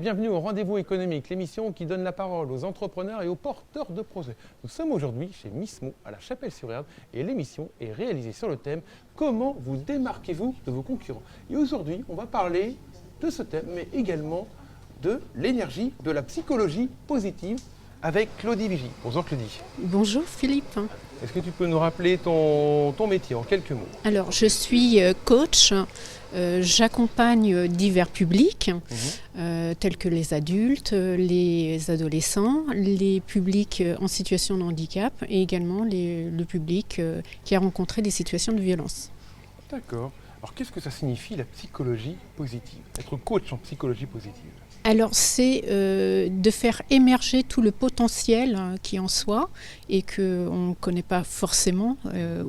bienvenue au Rendez-vous économique, l'émission qui donne la parole aux entrepreneurs et aux porteurs de projets. Nous sommes aujourd'hui chez Mismo à la Chapelle-sur-Erdre et l'émission est réalisée sur le thème « Comment vous démarquez-vous de vos concurrents ?» Et aujourd'hui, on va parler de ce thème, mais également de l'énergie, de la psychologie positive avec Claudie Vigy. Bonjour Claudie. Bonjour Philippe. Est-ce que tu peux nous rappeler ton métier en quelques mots? Alors, je suis coach. J'accompagne divers publics, tels que les adultes, les adolescents, les publics en situation de handicap et également le public qui a rencontré des situations de violence. D'accord. Alors, qu'est-ce que ça signifie la psychologie positive? Être coach en psychologie positive? Alors, c'est de faire émerger tout le potentiel qui est en soi et qu'on ne connaît pas forcément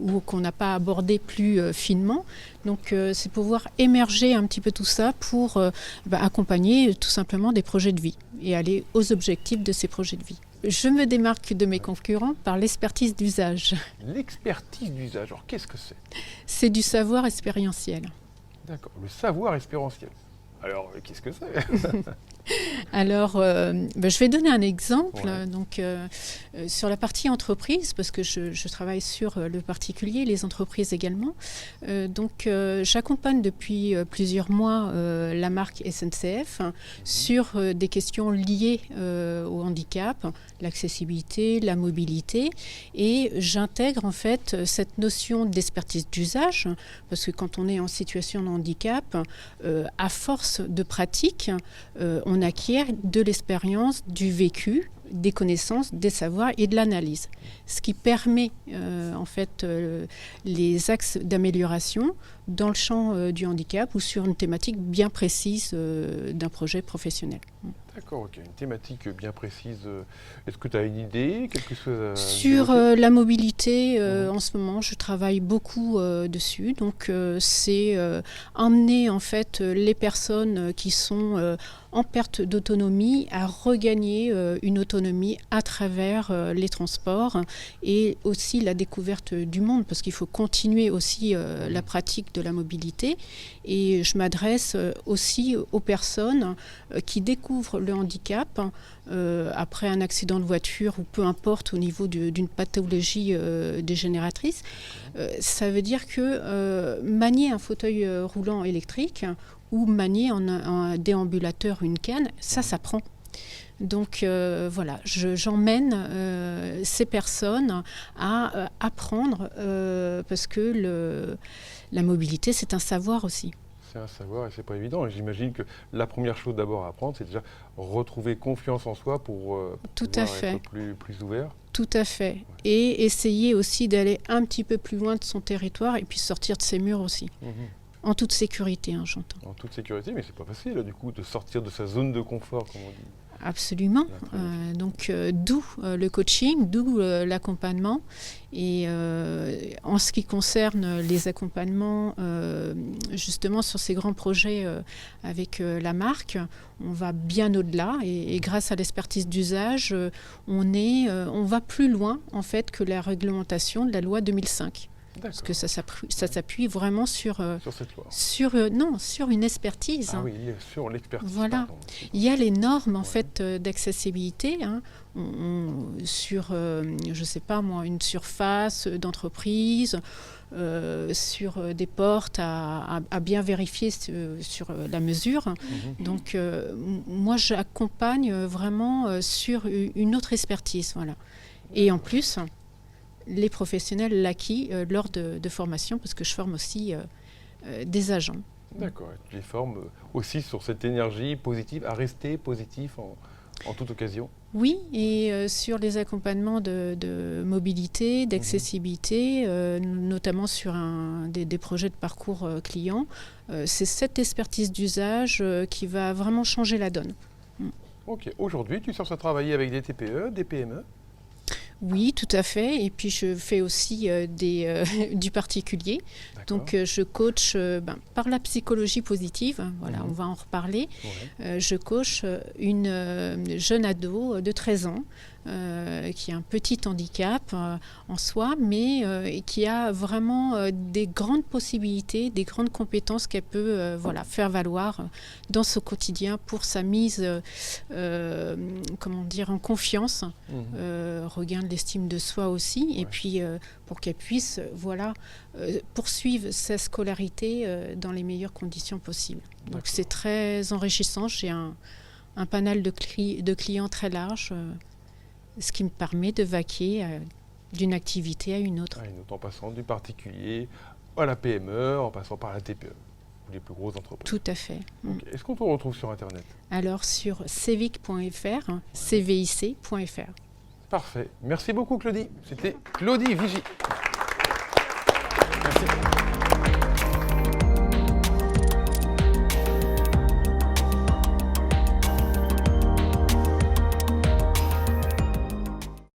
ou qu'on n'a pas abordé plus finement. Donc, c'est pouvoir émerger un petit peu tout ça pour accompagner tout simplement des projets de vie et aller aux objectifs de ces projets de vie. Je me démarque de mes concurrents par l'expertise d'usage. L'expertise d'usage, alors qu'est-ce que c'est? C'est du savoir expérientiel. D'accord, le savoir expérientiel. Alors, qu'est-ce que c'est? Alors, je vais donner un exemple. Ouais. Donc, sur la partie entreprise, parce que je travaille sur le particulier, les entreprises également. J'accompagne depuis plusieurs mois la marque SNCF sur des questions liées au handicap, l'accessibilité, la mobilité. Et j'intègre en fait cette notion d'expertise d'usage, parce que quand on est en situation de handicap, à force de pratique, on acquiert de l'expérience, du vécu, des connaissances, des savoirs et de l'analyse. Ce qui permet les axes d'amélioration dans le champ du handicap ou sur une thématique bien précise d'un projet professionnel. D'accord, ok. Une thématique bien précise. Est-ce que tu as une idée, quelque chose Sur la mobilité, en ce moment, je travaille beaucoup dessus. Donc, c'est emmener en fait les personnes qui sont en perte d'autonomie à regagner une autonomie à travers les transports et aussi la découverte du monde, parce qu'il faut continuer aussi la pratique de la mobilité. Et je m'adresse aussi aux personnes qui découvrent le handicap après un accident de voiture ou peu importe au niveau d'une pathologie dégénératrice. Ça veut dire que manier un fauteuil roulant électrique ou manier un déambulateur, une canne, ça s'apprend. Donc voilà, j'emmène ces personnes à apprendre parce que la mobilité, c'est un savoir aussi. C'est un savoir et c'est pas évident. Et j'imagine que la première chose d'abord à apprendre, c'est déjà retrouver confiance en soi pour Tout à pouvoir fait. être plus ouvert. Tout à fait. Et essayer aussi d'aller un petit peu plus loin de son territoire et puis sortir de ses murs aussi. En toute sécurité, j'entends. En toute sécurité, mais c'est pas facile du coup de sortir de sa zone de confort, comme on dit. Absolument. D'où le coaching, d'où l'accompagnement. Et en ce qui concerne les accompagnements, justement sur ces grands projets avec la marque, on va bien au-delà. Et grâce à l'expertise d'usage, on va plus loin en fait que la réglementation de la loi 2005. Parce que ça s'appuie vraiment sur cette loi. sur une expertise. Ah oui, sur l'expertise. Voilà. Pardon. Il y a les normes en fait d'accessibilité sur, je sais pas moi, une surface d'entreprise, sur des portes à bien vérifier sur la mesure. Donc moi j'accompagne vraiment sur une autre expertise, voilà. Et en plus, les professionnels l'acquis lors de formation, parce que je forme aussi des agents. D'accord, tu les formes aussi sur cette énergie positive, à rester positif en toute occasion. Oui, et sur les accompagnements de mobilité, d'accessibilité, notamment sur des projets de parcours client, c'est cette expertise d'usage qui va vraiment changer la donne. Ok, aujourd'hui tu cherches à travailler avec des TPE, des PME? Oui, tout à fait. Et puis je fais aussi du particulier. D'accord. Donc je coach par la psychologie positive. Voilà, on va en reparler. Ouais. Je coach une jeune ado de 13 ans qui a un petit handicap en soi, mais qui a vraiment des grandes possibilités, des grandes compétences qu'elle peut faire valoir dans ce quotidien pour sa mise en confiance, regain de l'estime de soi aussi, et puis pour qu'elle puisse poursuivre sa scolarité dans les meilleures conditions possibles. Donc c'est très enrichissant, j'ai un panel de clients très large, ce qui me permet de vaquer d'une activité à une autre. En passant du particulier à la PME, en passant par la TPE, ou les plus grosses entreprises. Tout à fait. Okay. Est-ce qu'on te retrouve sur Internet? Alors sur civic.fr, cvic.fr. Parfait. Merci beaucoup Claudie. C'était Claudie Vigy. Merci.